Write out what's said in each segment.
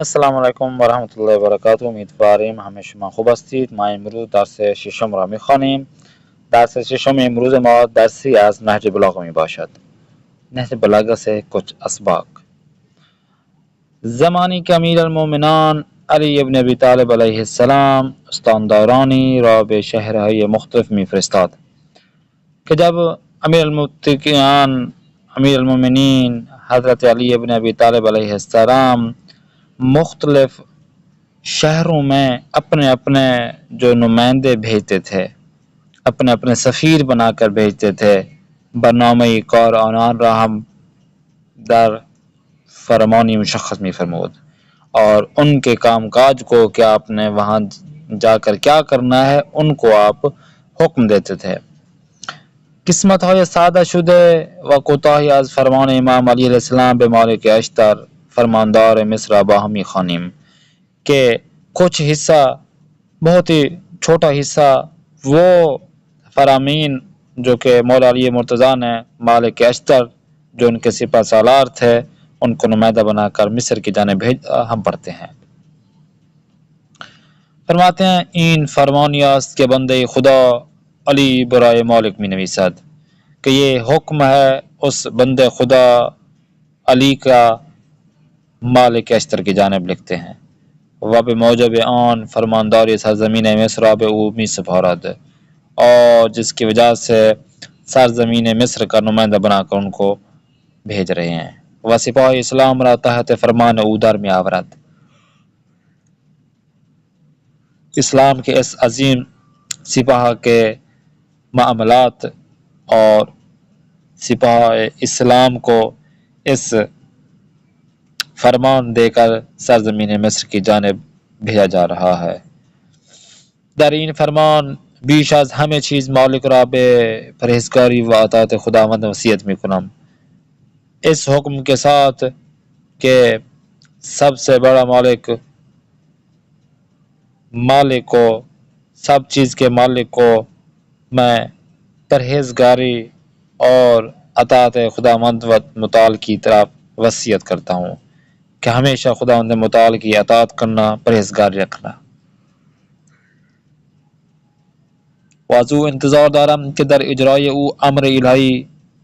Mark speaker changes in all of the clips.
Speaker 1: السلام علیکم و رحمت الله و برکاته. امیدواریم همه شما خوب هستید. ما امروز درس ششم را میخوانیم. درس ششم امروز ما درسی از نهج بلاغه می باشد. نهج بلاغه سے کچھ اسباق. زمانی که امیر المؤمنان علی ابن ابی طالب علیه السلام استاندارانی را به شهرهای مختلف میفرستاد که جب امیر المتقیان امیر المؤمنین حضرت علی ابن ابی طالب علیه السلام مختلف شہروں میں اپنے اپنے جو نمائندے بھیجتے تھے، اپنے اپنے سفیر بنا کر بھیجتے تھے، برنامه کار آنان را هم در فرمانی مشخص می فرمود اور ان کے کام کاج کو کہ آپ نے وہاں جا کر کیا کرنا ہے ان کو آپ حکم دیتے تھے. قسمت های ساده شده و کوتاهی از فرمان امام علی علیہ السلام به مالک اشتر فرماندار مصر را با هم می‌خوانیم کہ کچھ حصہ، بہت ہی چھوٹا حصہ، وہ فرامین جو کہ مولا علی مرتضیٰ نے مالک اشتر جو ان کے سپہ سالار تھے ان کو نمائندہ بنا کر مصر کی جانب ہم پڑھتے ہیں. فرماتے ہیں این فرمانیاست کہ بندے خدا علی برائے مالک می نویسد، کہ یہ حکم ہے اس بندے خدا علی کا مالک اشتر کی جانب لکھتے ہیں. و به موجب آن فرمانداری سرزمین مصر را به او می سپارد، اور جس کی وجہ سے سرزمین مصر کا نمائندہ بنا کر ان کو بھیج رہے ہیں. و سپاہ اسلام را تحت فرمان او در می آورد. اسلام کے اس عظیم سپاہ کے معاملات اور سپاہ اسلام کو اس فرمان دے کر سرزمین مصر کی جانب بھیجا جا رہا ہے. در این فرمان بیش از همه چیز مالک را به پرهیزکاری و اطاعت خداوند وصیت میکنم، اس حکم کے ساتھ کہ سب سے بڑا مالک کو، سب چیز کے مالک کو میں پرہیزگاری اور اطاعت خداوند و متعال کی طرف وصیت کرتا ہوں کہ ہمیشہ خداوند متعال کی اطاعت کرنا، پرہیزگاری رکھنا. واضح انتظار دارم که در اجرای او امر الهی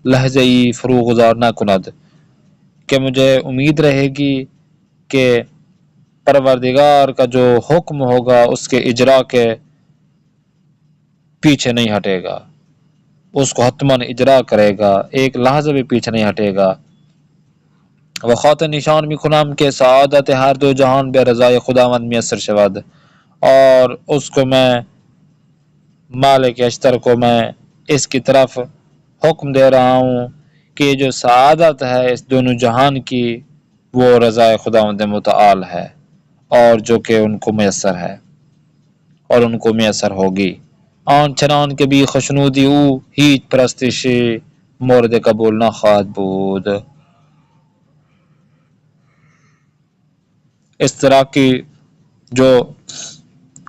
Speaker 1: لحظه ای فرو گذار نکند، کہ مجھے امید رہے گی کہ پروردگار کا جو حکم ہوگا اس کے اجرا کے پیچھے نہیں ہٹے گا، اس کو حتماً اجرا کرے گا، ایک لحظہ بھی پیچھے نہیں ہٹے گا. و خاطر نشان میکنم کہ سعادت ہر دو جہان به رضای خداوند میسر شود، اور اس کو میں مالک اشتر کو میں اس کی طرف حکم دے رہا ہوں کہ یہ جو سعادت ہے اس دونوں جہان کی وہ رضائے خداوند متعال ہے، اور جو کہ ان کو میسر ہے اور ان کو میسر ہوگی. آن چنان که بی خشنودی او هیچ پرستشی مورد قبول نخواهد بود. اس طرح کی جو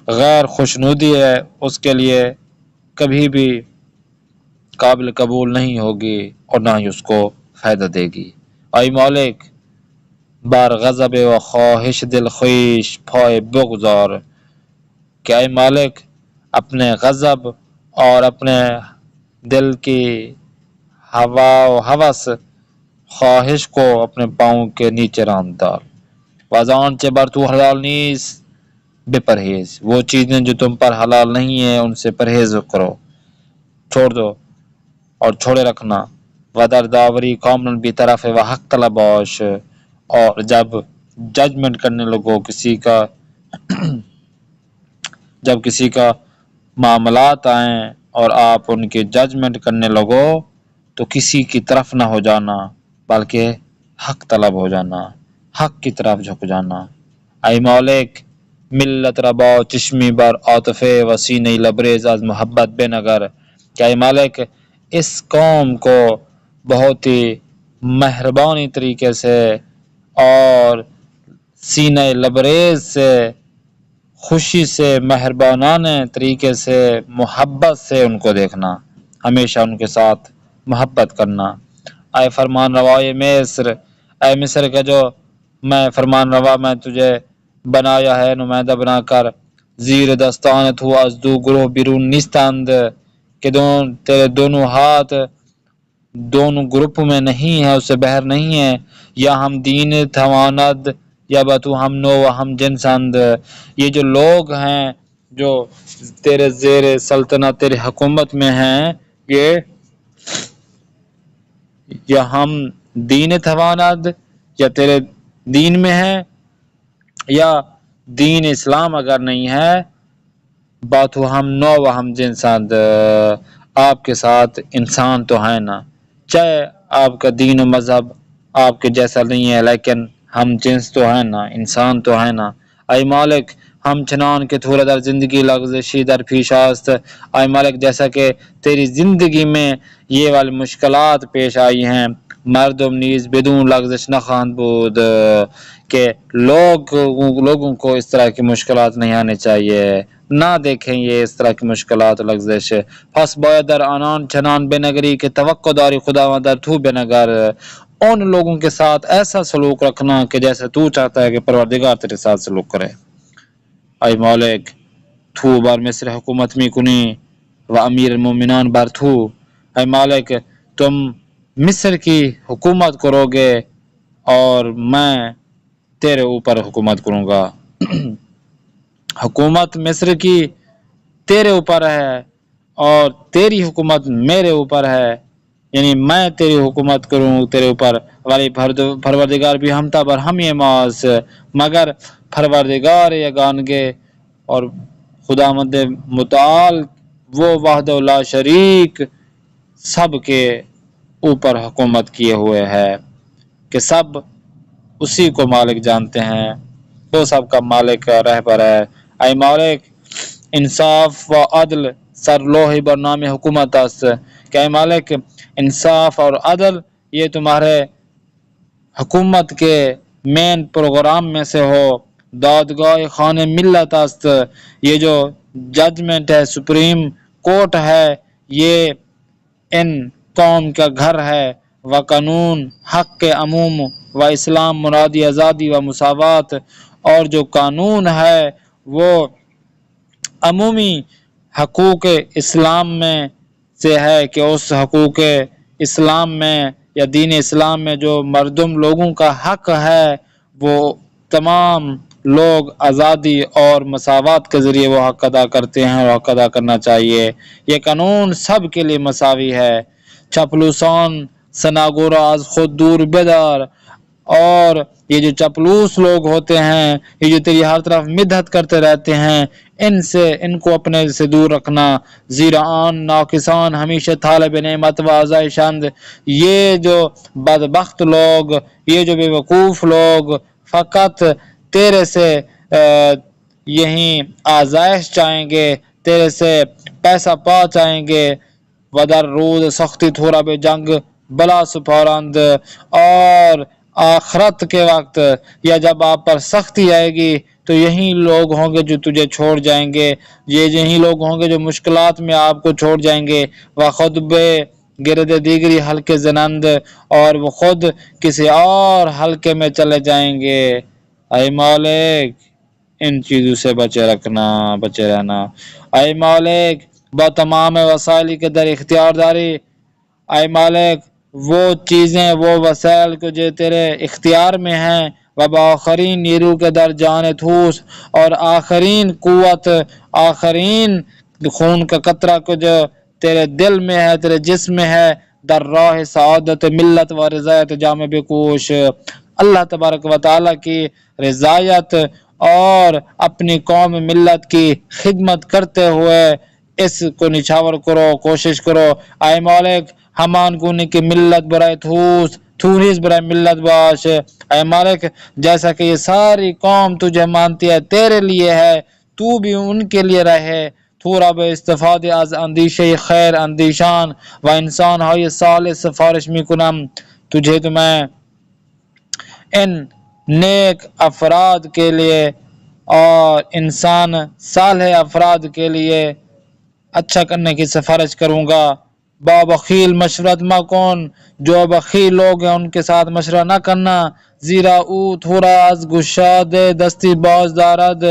Speaker 1: غیر خوشنودی ہے اس کے لیے کبھی بھی قابل قبول نہیں ہوگی اور نہ ہی اس کو فائدہ دے گی. ای مالک بر غضب و خواہش دل خویش پائے بگذار، کہ اے مالک اپنے غضب اور اپنے دل کی ہوا و ہوس خواہش کو اپنے پاؤں کے نیچے راند ڈال. وازان چے بر تو حلال نیست بے پرہیز، وہ چیزیں جو تم پر حلال نہیں ہیں ان سے پرہیز کرو، چھوڑ دو اور چھوڑے رکھنا. و در داوری کامل بھی طرف و حق طلب باش، اور جب ججمنٹ کرنے لگو کسی کا جب کسی کا معاملات آئیں اور آپ ان کی ججمنٹ کرنے لگو تو کسی کی طرف نہ ہو جانا بلکہ حق طلب ہو جانا، حق کی طرف جھک جانا. ای مالک ملت ربا چشمی بر عاطفے و سینہ لبریز از محبت بے نگر، کہ ای مالک اس قوم کو بہت ہی مہربانی طریقے سے اور سینہ لبریز سے، خوشی سے، مہربانانہ طریقے سے، محبت سے ان کو دیکھنا، ہمیشہ ان کے ساتھ محبت کرنا. اے فرمان روائے مصر، اے مصر کا جو میں فرمان روا میں تجھے بنایا ہے نمائندہ بنا کر، زیر دستانت ہوا از دو گروہ بیرون نیستند کہ تیرے دونوں ہاتھ دونوں گروپ میں نہیں ہے، اس سے بہر نہیں ہے، یا ہم دین تواند یا بتو ہم نو و ہم جنسند. یہ جو لوگ ہیں جو تیرے زیر سلطنت تیرے حکومت میں ہیں، یہ یا ہم دین تواند یا تیرے دین میں ہے، یا دین اسلام اگر نہیں ہے، بات ہو ہم نو و ہم جنسند، آپ کے ساتھ انسان تو ہے نا، چاہے آپ کا دین و مذہب آپ کے جیسا نہیں ہے لیکن ہم جنس تو ہے نا، انسان تو ہے نا. اے مالک ہم چنان کے تھوڑا در زندگی لغزشی در پیش است. اے مالک جیسا کہ تیری زندگی میں یہ والی مشکلات پیش آئی ہیں، مردم نیز بدون لغزش نخواہند بود، کہ لوگوں کو اس طرح کی مشکلات نہیں آنے چاہیے، نہ دیکھیں یہ اس طرح کی مشکلات و لغزش. پس باید در آنان چنان بنگری کہ توقع داری خداوند در تو بنگر، ان لوگوں کے ساتھ ایسا سلوک رکھنا کہ جیسے تو چاہتا ہے کہ پروردگار تیرے ساتھ سلوک کرے. اے مالک تو بر مصر حکومت می کنی و امیر المومنان بر تو. اے مالک تم مصر کی حکومت کرو گے اور میں تیرے اوپر حکومت کروں گا. حکومت مصر کی تیرے اوپر ہے اور تیری حکومت میرے اوپر ہے، یعنی میں تیری حکومت کروں تیرے اوپر، ولی پروردگار بھی ہم تا بر ہم یہ ماس، مگر پروردگار یگانگے اور خداوند متعال وہ وحدہ لا شریک سب کے اوپر حکومت کیے ہوئے ہے، کہ سب اسی کو مالک جانتے ہیں، وہ سب کا مالک رہبر ہے. اے مالک انصاف و عدل سر لوح بر نام حکومت است، کہ اے مالک انصاف اور عدل یہ تمہارے حکومت کے مین پروگرام میں سے ہو. دادگاہ خان ملت است، یہ جو ججمنٹ ہے، سپریم کورٹ ہے، یہ ان قوم کا گھر ہے. و قانون حق کے عموم و اسلام مرادی آزادی و مساوات، اور جو قانون ہے وہ عمومی حقوق اسلام میں سے ہے، کہ اس حقوق اسلام میں یا دین اسلام میں جو مردم لوگوں کا حق ہے وہ تمام لوگ آزادی اور مساوات کے ذریعے وہ حق ادا کرتے ہیں اور حق ادا کرنا چاہیے. یہ قانون سب کے لیے مساوی ہے. چپلوسان سناگورا از خود دور بدار، اور یہ جو چپلوس لوگ ہوتے ہیں، یہ جو تیری ہر طرف مدحت کرتے رہتے ہیں، ان کو اپنے سے دور رکھنا. زیرا آن ناقصان ہمیشہ طالب نعمت و آزائشند، یہ جو بدبخت لوگ، یہ جو بے وقوف لوگ فقط تیرے سے یہیں آزائش چاہیں گے، تیرے سے پیسہ پا چاہیں گے. ودر رود سختی تھوڑا بے جنگ بلا سپارند، اور آخرت کے وقت یا جب آپ پر سختی آئے گی تو یہی لوگ ہوں گے جو تجھے چھوڑ جائیں گے، یہی لوگ ہوں گے جو مشکلات میں آپ کو چھوڑ جائیں گے. وخود بے گرد دیگری حلقے زنند، اور وہ خود کسی اور حلقے میں چلے جائیں گے. اے مالک ان چیزوں سے بچے رہنا. اے مالک با تمام وسائل کے در اختیار داری. اے مالک وہ چیزیں وہ وسائل کو جو تیرے اختیار میں ہیں، و بآخرین نیرو کے در جان ٹھوس، اور آخرین قوت، آخرین خون کا قطرہ کو جو تیرے دل میں ہے، تیرے جسم میں ہے، در راہ سعادت ملت و رضایت جامع بکوش. اللہ تبارک و تعالیٰ کی رضایت اور اپنی قوم ملت کی خدمت کرتے ہوئے اس کو نچھاور کرو، کوشش کرو. اے مالک ہمان گونے کی ملت برائے تو نیز برائے ملت باش. اے مالک جیسا کہ یہ ساری قوم تجھے مانتی ہے، تیرے لیے ہے، تو بھی ان کے لیے رہے. تھوڑا بے استفادے از اندیشہ خیر اندیشان و انسان های صالح سفارش میکنم تجھے تو میں ان نیک افراد کے لیے اور انسان صالح افراد کے لیے اچھا کرنے کی سفارش کروں گا. با بخیل مشورت مکن، جو بخیل لوگ ہیں ان کے ساتھ مشورہ نہ کرنا، زیرا او تھوڑا از گشاد دستی باز دارد،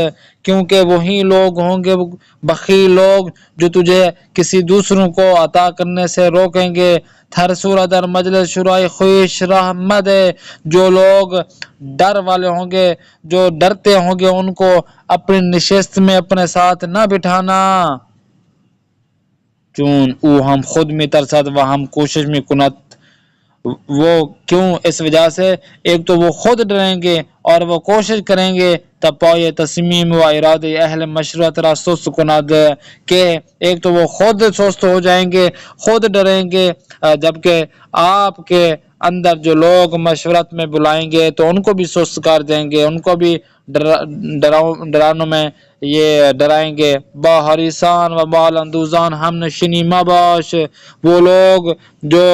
Speaker 1: کیونکہ وہی لوگ ہوں گے بخیل لوگ جو تجھے کسی دوسروں کو عطا کرنے سے روکیں گے۔ تھر سورہ در مجلس شرائی خویش رحمت ہے، جو لوگ ڈر والے ہوں گے، جو ڈرتے ہوں گے، ان کو اپنی نشست میں اپنے ساتھ نہ بٹھانا، چون او ہم خود میں ترسد و ہم کوشش میں کنت۔ وہ کیوں؟ اس وجہ سے ایک تو وہ خود ڈریں گے اور وہ کوشش کریں گے، تب پائے تصمیم و ارادہ اہل مشورت را سست کند، کہ ایک تو وہ خود سست ہو جائیں گے، خود ڈریں گے، جبکہ آپ کے اندر جو لوگ مشورت میں بلائیں گے تو ان کو بھی سست کر دیں گے، ان کو بھی ڈرانوں میں یہ ڈرائیں گے۔ با حریصان و مال اندوزان ہم نشینی مباش، وہ لوگ جو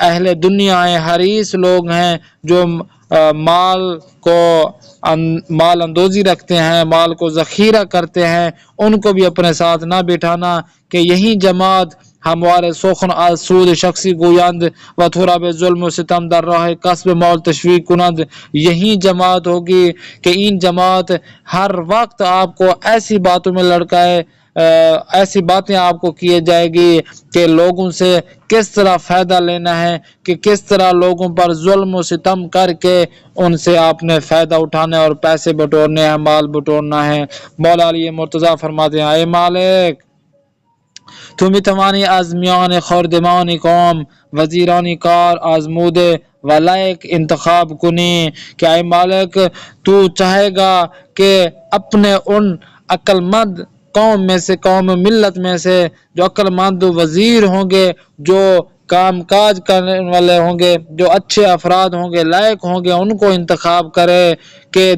Speaker 1: اہل دنیا ہیں، حریص لوگ ہیں، جو مال اندوزی رکھتے ہیں، مال کو ذخیرہ کرتے ہیں، ان کو بھی اپنے ساتھ نہ بٹھانا، کہ یہی جماعت ہموارے سخن از سود شخصی گویند و تھوڑا بے ظلم و ستم در راہ کسب مال تشویق کند۔ یہی جماعت ہوگی کہ این جماعت ہر وقت آپ کو ایسی باتوں میں لڑکائے، ایسی باتیں آپ کو کیے جائے گی کہ لوگوں سے کس طرح فائدہ لینا ہے، کہ کس طرح لوگوں پر ظلم و ستم کر کے ان سے آپ نے فائدہ اٹھانا ہے اور پیسے بٹورنے ہیں، مال بٹورنا ہے۔ مولا علی مرتضیٰ فرماتے ہیں، اے مالک تو می توانی از میان خردمانی قوم وزیرانی کار آزموده و لائق انتخاب کنی، کہ اے مالک تو چاہے گا کہ اپنے ان عقل مند قوم میں سے، قوم ملت میں سے جو عقل مند وزیر ہوں گے، جو کام کاج کرنے والے ہوں گے، جو اچھے افراد ہوں گے، لائق ہوں گے، ان کو انتخاب کرے، کہ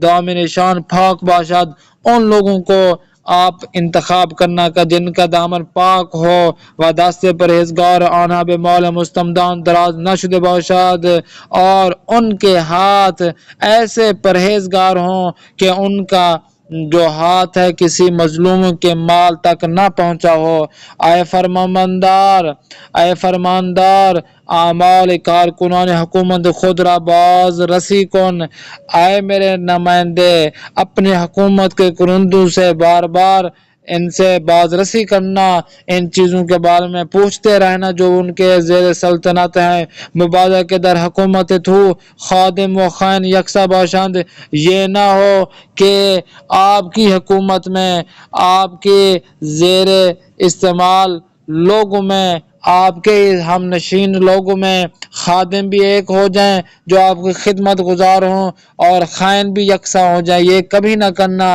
Speaker 1: دامنشان پاک باشد، ان لوگوں کو آپ انتخاب کرنا کا جن کا دامن پاک ہو، و دست پرہیزگار آنها به مال مستمدان دراز نشده باشد، اور ان کے ہاتھ ایسے پرہیزگار ہوں کہ ان کا جو ہاتھ ہے کسی مظلوم کے مال تک نہ پہنچا ہو۔ اے فرماندار اعمال کارکنان حکومت خود را باز رسی کن، اے میرے نمائندے اپنی حکومت کے کرندوں سے بار بار ان سے باز رسی کرنا، ان چیزوں کے بارے میں پوچھتے رہنا جو ان کے زیر سلطنت ہیں۔ مبادہ کے در حکومت تو خادم و خائن یکساں باشند، یہ نہ ہو کہ آپ کی حکومت میں، آپ کے زیر استعمال لوگوں میں، آپ کے ہم نشین لوگوں میں خادم بھی ایک ہو جائیں جو آپ کی خدمت گزار ہوں، اور خائن بھی یکساں ہو جائیں۔ یہ کبھی نہ کرنا،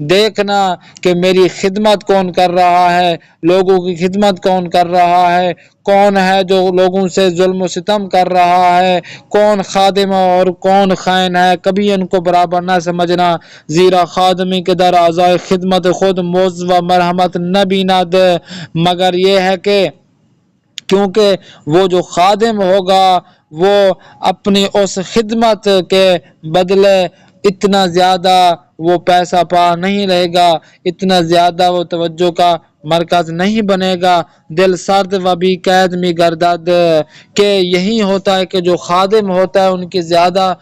Speaker 1: دیکھنا کہ میری خدمت کون کر رہا ہے، لوگوں کی خدمت کون کر رہا ہے، کون ہے جو لوگوں سے ظلم و ستم کر رہا ہے، کون خادم اور کون خائن ہے، کبھی ان کو برابر نہ سمجھنا، زیرا خادمی کے در اعضائے خدمت خود موز و مرحمت نہ بیند، مگر یہ ہے کہ کیونکہ وہ جو خادم ہوگا وہ اپنی اس خدمت کے بدلے اتنا زیادہ وہ پیسہ پا نہیں رہے گا، اتنا زیادہ وہ توجہ کا مرکز نہیں بنے گا، دل سرد و بھی قید میں گردد، کہ یہی ہوتا ہے کہ جو خادم ہوتا ہے ان کی زیادہ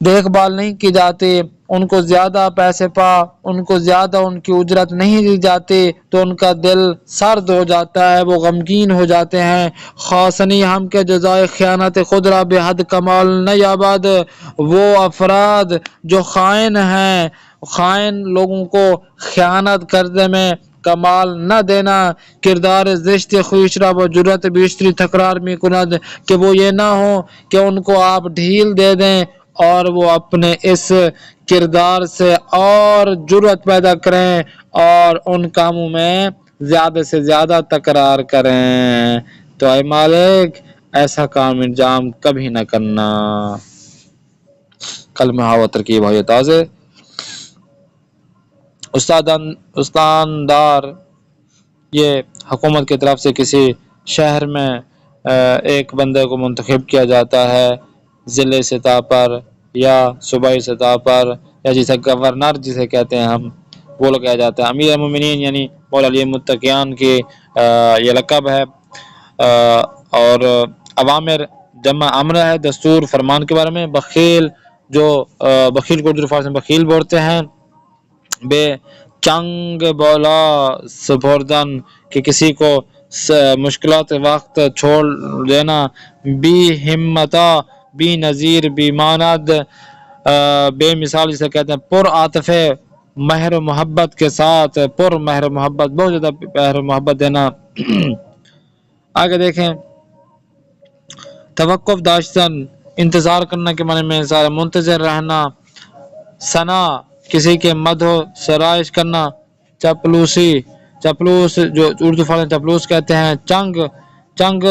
Speaker 1: دیکھ بھال نہیں کی جاتی، ان کو زیادہ پیسے پا، ان کو زیادہ ان کی اجرت نہیں دی جاتی، تو ان کا دل سرد ہو جاتا ہے، وہ غمگین ہو جاتے ہیں۔ خاصنی ہم کے جزائے خیانت خود را بے حد کمال نیابد، وہ افراد جو خائن ہیں، خائن لوگوں کو خیانت کرنے میں کمال نہ دینا، کردار زشت خویش را و جرات بیشتری تکرار می کند، کہ وہ یہ نہ ہو کہ ان کو آپ ڈھیل دے دیں اور وہ اپنے اس کردار سے اور جرات پیدا کریں اور ان کاموں میں زیادہ سے زیادہ تکرار کریں۔ تو اے مالک ایسا کام انجام کبھی نہ کرنا۔ کلمہ و ترکیب ہے تازہ۔ استاندار یہ حکومت کی طرف سے کسی شہر میں ایک بندے کو منتخب کیا جاتا ہے ضلع سطح پر یا صوبائی سطح پر، یا جسے گورنر جسے کہتے ہیں ہم، وہ لوگ کہا جاتا ہے۔ امیر المومنین یعنی مولا علی متقیان کی یہ لقب ہے۔ اور اوامر جمع امر ہے، دستور فرمان کے بارے میں۔ بخیل جو بخیل کو اردو فارسی میں بخیل بولتے ہیں۔ بے چنگ بولا سپردن کہ کسی کو مشکلات وقت چھوڑ دینا۔ بی ہمتا بی نظیر بی ماند بے مثال جسے کہتے ہیں، پر عاطف مہر و محبت کے ساتھ، پر مہر و محبت، بہت زیادہ مہر و محبت دینا۔ آگے دیکھیں، توقف داشتن انتظار کرنا کے معنی میں سارا منتظر رہنا۔ ثنا کسی کے مدح و سرائش کرنا۔ چپلوسی چپلوس جو اردو فارسی چپلوس کہتے ہیں۔ چنگ چنگ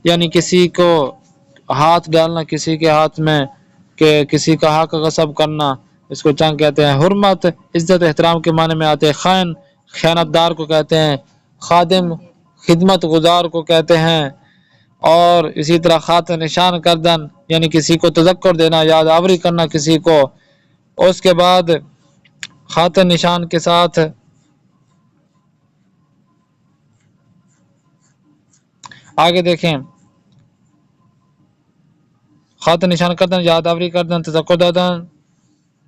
Speaker 1: یعنی کسی کو ہاتھ ڈالنا کسی کے ہاتھ میں، کہ کسی کا حق غصب کرنا، اس کو چنگ کہتے ہیں۔ حرمت عزت احترام کے معنی میں آتے ہیں۔ خائن خیانت دار کو کہتے ہیں۔ خادم خدمت گزار کو کہتے ہیں۔ اور اسی طرح خاطر نشان کردن یعنی کسی کو تذکر دینا، یاد آوری کرنا کسی کو۔ اس کے بعد خاطر نشان کے ساتھ آگے دیکھیں، خاطر نشان کردن، یاد آوری کردن، تذکر دادن،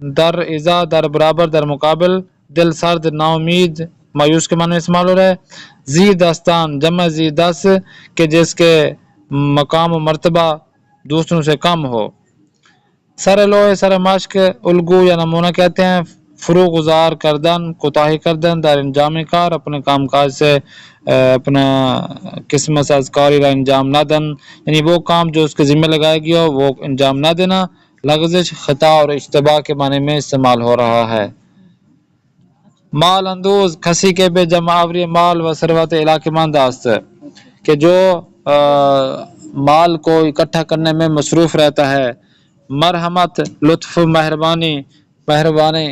Speaker 1: در ازا در برابر در مقابل، دل سرد نا امید مایوس کے معنی میں استعمال ہو رہا ہے۔ زی دستان جمع زی دس کہ جس کے مقام و مرتبہ دوسروں سے کم ہو۔ سر لوح سر مشق الگو یا نمونہ کہتے ہیں۔ فرو گزار کردن کوتاہی کردن، در انجام کار اپنے کام کاج سے اپنا قسمت سے ازکاری را انجام نہ دن یعنی وہ کام جو اس کے ذمہ لگایا گیا ہو وہ انجام نہ دینا۔ لغزش خطا اور اشتباہ کے معنی میں استعمال ہو رہا ہے۔ مال اندوز کسی کے بے جمع آوری مال و ثروت علاقے مانداست کہ جو مال کو اکٹھا کرنے میں مصروف رہتا ہے۔ مرحمت لطف مہربانی مہربانی۔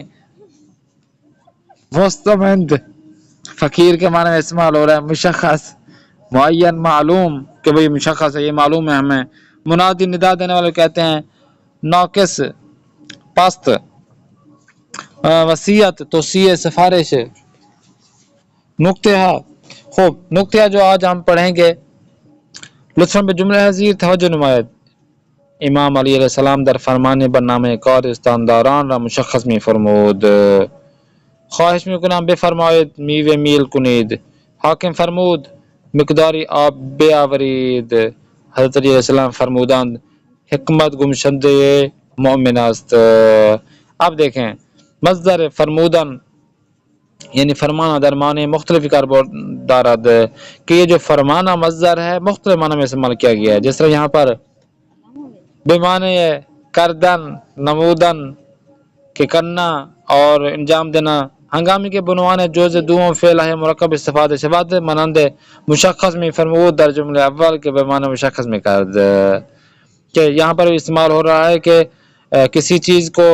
Speaker 1: مستمند فقیر کے معنی میں استعمال ہو رہا ہے۔ مشخص معین معلوم کہ بھئی مشخص ہے، یہ معلوم ہے ہمیں۔ منادی ندا دینے والے کہتے ہیں۔ ناقص پست۔ وصیت توصیہ سفارش۔ نقطہ خوب نقطہ جو آج ہم پڑھیں گے، لطفاً بے جملہ حضیر توجہ نمائید۔ امام علی علیہ السلام در فرمان برنامه کار استانداران را مشخص می فرمود. خواهش می کنم بفرمایید میوه میل کنید. حاکم فرمود مقداری آب بیاورید. حضرت علی علیہ السلام فرمودند حکمت گمشده مؤمن است. اب دیکھیں مصدر فرمودن یعنی فرمانا در معنی مختلف کار دارد کہ یہ جو فرمانا مصدر ہے مختلف معنی میں استعمال کیا گیا ہے، جس طرح یہاں پر بے معنی کردن نمودن کہ کرنا اور انجام دینا ہنگامی کے بنوان جوز دوم فعل ہے مرکب استفادہ شباد مانند مشخص میں فرمود در جملے اول کے بے معنی مشخص میں کرد کہ یہاں پر استعمال ہو رہا ہے کہ کسی چیز کو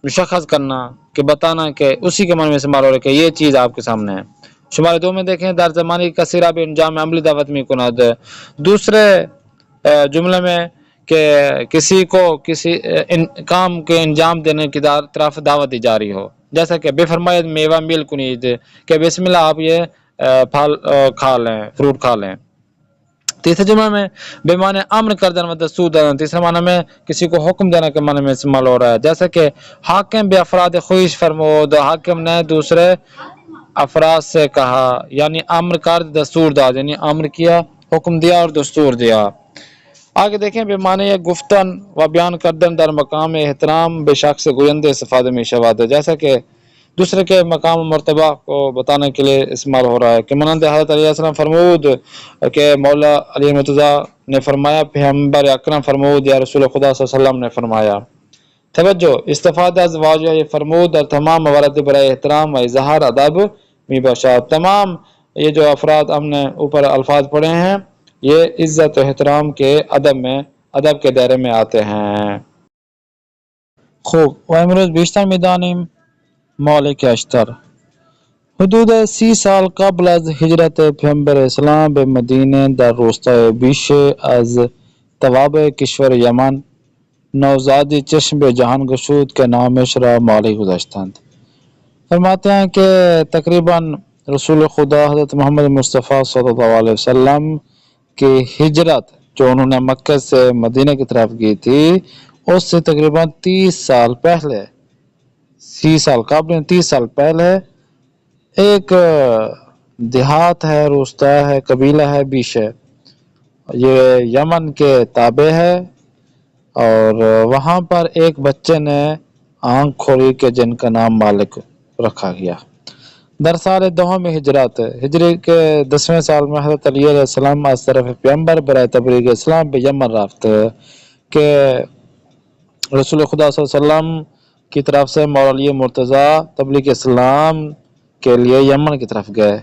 Speaker 1: مشخص کرنا کہ بتانا کہ اسی کے معنی میں استعمال ہو رہا ہے کہ یہ چیز آپ کے سامنے ہے۔ شمار 2 میں دیکھیں در زمانی کثیرہ بے انجام عملی دعوت میں کند، دوسرے جملے میں کہ کسی کو کسی کام کے انجام دینے کی طرف دعوت دی جا رہی ہو، جیسا کہ بے فرماید میوہ میل کنید کہ بسم اللہ آپ یہ پھل کھا لیں فروٹ کھا لیں۔ تیسرے جملے میں بے معنی امر کردن و دستور دادن، تیسرے معنی میں کسی کو حکم دینا کے معنی میں استعمال ہو رہا ہے، جیسا کہ حاکم بے افراد خویش فرمود، حاکم نے دوسرے افراد سے کہا یعنی امر کرد دستور داد یعنی امر کیا حکم دیا اور دستور دیا۔ آگے دیکھیں بے معنی گفتن و بیان کردن در مقام احترام بے شخص گوینده استفادہ میں شواد، جیسا کہ دوسرے کے مقام و مرتبہ کو بتانے کے لیے استعمال ہو رہا ہے کہ مانند حضرت علیہ السلام فرمود کہ مولا علی مرتضیٰ نے فرمایا پیغمبر اکرم فرمود یا رسول خدا صلی اللہ علیہ وسلم نے فرمایا۔ توجہ استفادہ از واجہ فرمود در تمام موارد برائے احترام و اظہار ادب می باشد۔ تمام یہ جو افراد ہم نے اوپر الفاظ پڑھے ہیں یہ عزت و احترام کے ادب کے دائرے میں آتے ہیں۔ خوب و امروز بیشتر میدانیم مالک اشتر حدود 30 سال قبل از ہجرت پیغمبر اسلام به مدینه در روستای بیشه از توابع کشور یمن نوزادی چشم به جهان گشود که نامش را مالک گذاشتند. فرماتے ہیں کہ تقریباً رسول خدا حضرت محمد مصطفیٰ صلی اللہ علیہ وسلم کی ہجرت جو انہوں نے مکہ سے مدینہ کی طرف کی تھی اس سے تقریباً 30 سال پہلے 30 سال قبل 30 سال پہلے ایک دیہات ہے، روستا ہے، قبیلہ ہے بیش ہے، یہ یمن کے تابع ہے، اور وہاں پر ایک بچے نے آنکھ کھولی کہ جن کا نام مالک رکھا گیا۔ در سال دوم ہجرت ہجری کے 10ویں سال میں حضرت علی علیہ السلام از طرف پیغمبر برائے تبلیغ اسلام به یمن رفت کہ رسول خدا صلی اللہ علیہ وسلم کی طرف سے مولا مرتضی تبلیغ اسلام کے لیے یمن کی طرف گئے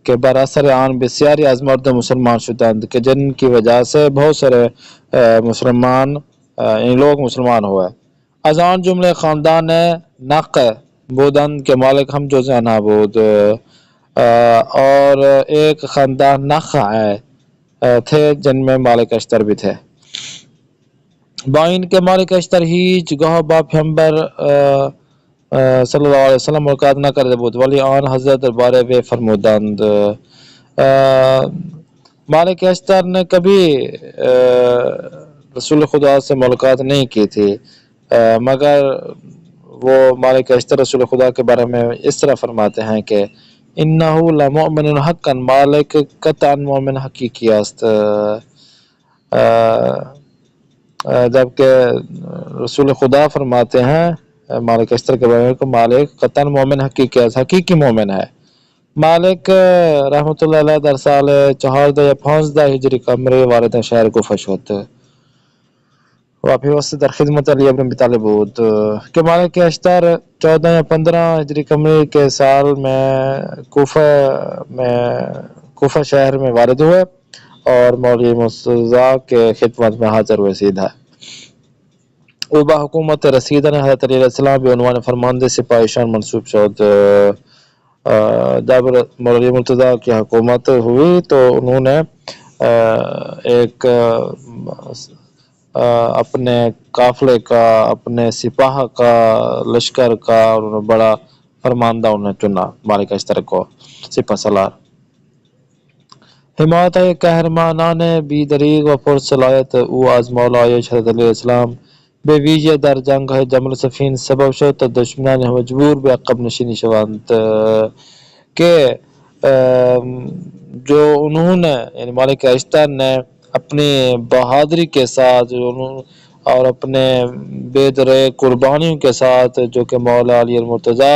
Speaker 1: کہ بر اثر آن بسیاری از مرد مسلمان شدند کہ جن کی وجہ سے بہت سارے مسلمان لوگ مسلمان ہوئے۔ از آن جملے خاندان نق بودند کے مالک ہم جو زینا بود، اور ایک خاندان نخ تھے جن میں مالک اشتر بھی تھے۔ با این کے مالک اشتر هیچ گاه با پیغمبر صلی اللہ علیہ وسلم ملاقات نہ کرده بود ولی آن حضرت درباره وی فرمودند۔ مالک اشتر نے کبھی رسول خدا سے ملاقات نہیں کی تھی، مگر وہ مالک اشتر رسول خدا کے بارے میں اس طرح فرماتے ہیں کہ انہو لمؤمن حقا، مالک قطعا مومن حقیقی است، جبکہ رسول خدا فرماتے ہیں مالک اشتر کے بارے میں کہ مالک قطعا مومن حقیقی است، حقیقی مومن ہے۔ مالک رحمت اللہ علیہ در سال 14 یا 15 ہجری قمری وارد شہر کوفہ شد و پیوسته در خدمت علی ابن ابی طالب بود کہ مالک اشتر 14 یا 15 ہجری قمری کے سال میں کوفہ شہر میں وارد ہوئے اور مولوی مرتضی کے خدمت میں حاضر ہوئے سیدھا۔ او با حکومت رسیدن حضرت علی علیہ السلام به عنوان فرمانده سپاهیشان منصوب شد۔ جب مولوی مرتضی کی حکومت ہوئی تو انہوں نے ایک اپنے قافلے کا، اپنے سپاہ کا، لشکر کا بڑا فرماندہ انہیں چنا، مالک اشتر کو سپہ سالار۔ حمایت قہرمانان بی دریغ و پرصلایت او از مولای حضرت علیہ السلام به ویژه در جنگ های جمل صفین سبب شد تا دشمنان مجبور به عقب نشینی شوند کہ جو انہوں نے یعنی مالک اشتر نے اپنی بہادری کے ساتھ اور اپنے بے درے قربانیوں کے ساتھ جو کہ مولا علی المرتضی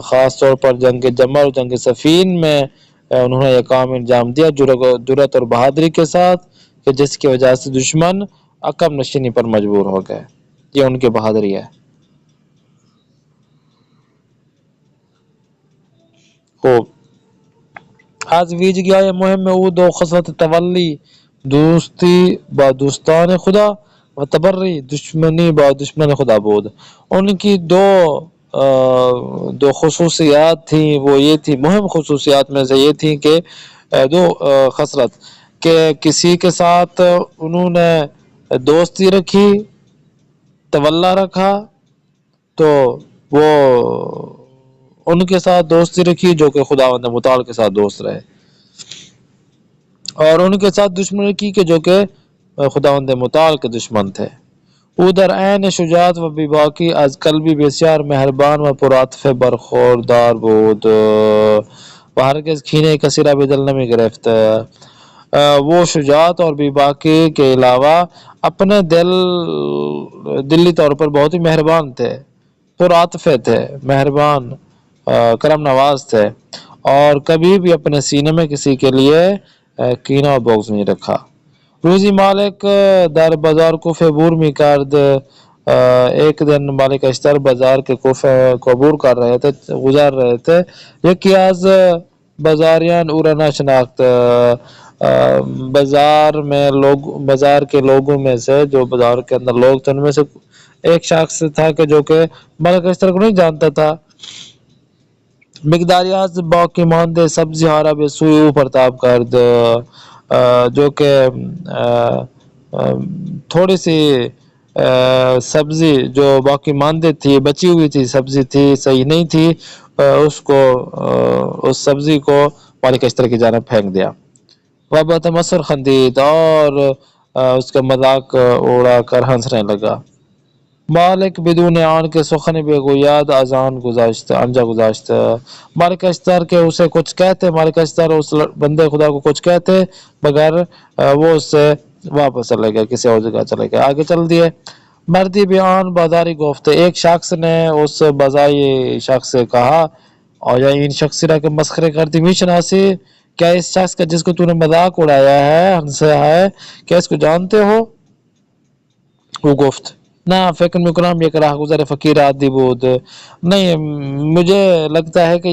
Speaker 1: خاص طور پر جنگ جمل اور جنگ صفین میں انہوں نے یہ کام انجام دیا جرأت اور بہادری کے ساتھ کہ جس کی وجہ سے دشمن عقب نشینی پر مجبور ہو گئے۔ یہ ان کی بہادری ہے۔ خوب از ویژگی های مهم او دو خصلت تولی دوستی با دوستان خدا و تبری دشمنی با دشمن خدا بود۔ ان کی دو خصوصیات تھیں، وہ یہ تھی، مہم خصوصیات میں سے یہ تھی کہ دو خصلت کہ کسی کے ساتھ انہوں نے دوستی رکھی، تولا رکھا، تو وہ ان کے ساتھ دوستی رکھی جو کہ خداوند متعال کے ساتھ دوست رہے، اور ان کے ساتھ دشمن رکھی کہ جو کہ خداوند متعال کے دشمن تھے۔ او در عین شجاعت و بیباکی از قلبی بسیار مہربان و پرعطف برخوردار بود و ہرگز کینه کسی را به دل نمی گرفت۔ وہ شجاعت اور بیباکی کے علاوہ اپنے دلی طور پر بہت ہی مہربان تھے، پرعطف تھے، مہربان کرم نواز تھے، اور کبھی بھی اپنے سینے میں کسی کے لیے کینہ و بغض نہیں رکھا۔ روزی مالک در بازار کوفہ عبور می کرد۔ ایک دن مالک اشتر بازار کے کوفہ کو عبور کر رہے تھے، گزار رہے تھے، یکی از بازاریان او را نشناخت۔ بازار کے لوگوں میں سے جو بازار کے اندر لوگ تھے ان میں سے ایک شخص تھا کہ جو کہ مالک اشتر کو نہیں جانتا تھا۔ مقداری از باقی مانده سبزی ها را به سوی او پرتاب کرد، جو کہ تھوڑی سی
Speaker 2: سبزی جو باقی ماندے تھی، بچی ہوئی تھی سبزی تھی، صحیح نہیں تھی، اس کو اس سبزی کو مالک اشتر کی جانب پھینک دیا۔ وبت مصر خندید، اور اس کا مذاق اڑا کر ہنسنے لگا۔ مالک بدون آن کے سخن بگوید اذان گذاشت انجا گذاشت۔ مالک اشتر کے اسے کچھ کہتے، مالک اشتر اس بندے خدا کو کچھ کہتے مگر وہ اس سے واپس چلے گئے، کسی اور جگہ چلے گئے، آگے چل دیے۔ مردی بیان بازاری گفت، ایک شخص نے اس بازائی شخص سے کہا، اور یا ان شخص را کے مسخرے کرتی می شناسی، کیا اس شخص کا جس کو تو نے مذاق اڑایا ہے، ہنسا ہے، کیا اس کو جانتے ہو؟ وہ گفت نہ، فکر میکنم یک راہ گزر فقیر عادی بود، نہیں مجھے لگتا ہے کہ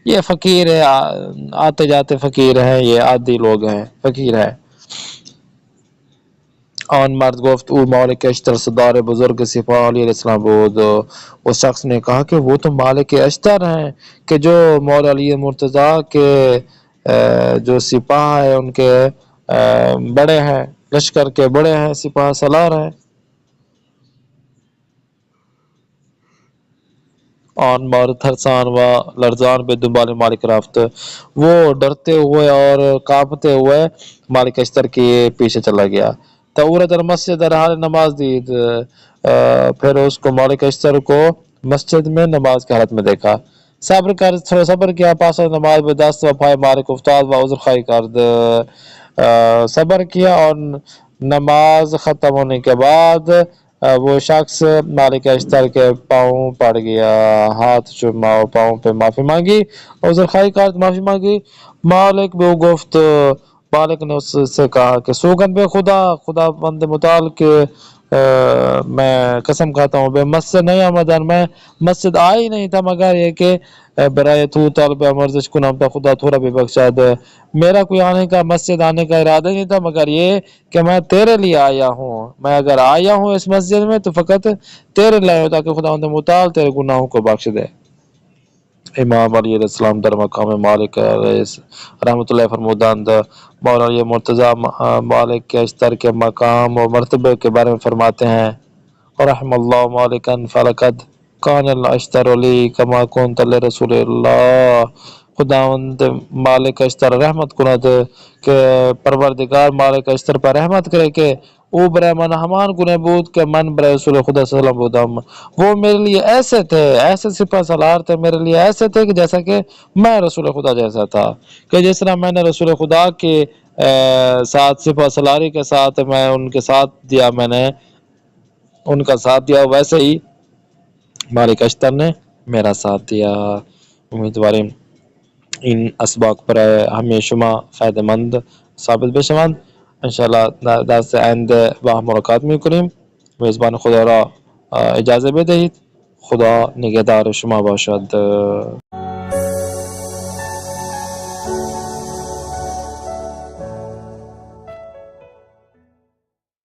Speaker 2: یہ فقیر ہے، آتے جاتے فقیر ہیں، یہ عادی لوگ ہیں، فقیر ہے۔ آن مرد گفت او مالک اشتر سردار بزرگ سپاہ علیہ السلام بود۔ اس شخص نے کہا کہ وہ تو مالک اشتر ہیں کہ جو مولا علی مرتضیٰ کے جو سپاہ ہیں، ان کے بڑے ہیں، لشکر کے بڑے ہیں، سپاہ سالار ہیں۔ آن مرد ترسان و لرزان بے دنبال مالک رفت، وہ ڈرتے ہوئے اور کانپتے ہوئے مالک اشتر کے پیچھے چلا گیا۔ تورت المسجد در حال نماز دید، پھر اس کو مالک اشتر کو مسجد میں نماز کی حالت میں دیکھا۔ صبر کیا، پاس نماز میں دست و پائے مالک افتاد و عذر خواہی کرد۔ صبر کیا اور نماز ختم ہونے کے بعد وہ شخص مالک اشتر کے پاؤں پڑ گیا، ہاتھ چوما، پاؤں پہ معافی مانگی، عذر خواہی کرد، معافی مانگی۔ مالک بے گفت، مالک نے اس سے کہا کہ سوگند بے خدا بند متعال کے میں قسم کھاتا ہوں، بے مسجد نہیں آمدن، میں مسجد آئی نہیں تھا مگر یہ کہ برائے تو طالب امرزش کنم تا خدا تھوڑا بھی بخشاد، میرا کوئی آنے کا مسجد آنے کا ارادہ نہیں تھا مگر یہ کہ میں تیرے لیے آیا ہوں، میں اگر آیا ہوں اس مسجد میں تو فقط تیرے لیے ہوں تاکہ خدا متعال تیرے گناہوں کو بخش دے۔ امام علیہ السلام در مقام مالک رحمۃ اللہ فرمودند، مولا علی مرتضیٰ مالک کے اشتر کے مقام و مرتبے کے بارے میں فرماتے ہیں، رحم اللہ مالکن فلقد کان الاشتر علی کما کنت لرسول اللہ، خداوند مالک اشتر رحمت کند کہ پروردگار مالک اشتر پر رحمت کرے کہ او برائے من ہمان گنے بود کہ من برائے رسول خدا صلی اللہ علیہ وسلم بودم، وہ میرے لیے ایسے تھے، ایسے سپہ سالار تھے میرے لیے، ایسے تھے کہ جیسا کہ میں رسول خدا جیسا تھا، کہ جس طرح میں نے رسول خدا کے ساتھ سپہ سالاری کے ساتھ میں ان کے ساتھ دیا، میں نے ان کا ساتھ دیا، ویسے ہی مالک اشتر نے میرا ساتھ دیا۔ امیدواریم این اسباق پر ہمیں شما فائدہ مند ثابت بشوند، انشاءاللہ درس آینده با هم ملاقات میکنیم. میزبان خدا را اجازه بدهید، خدا نگهدار شما باشد.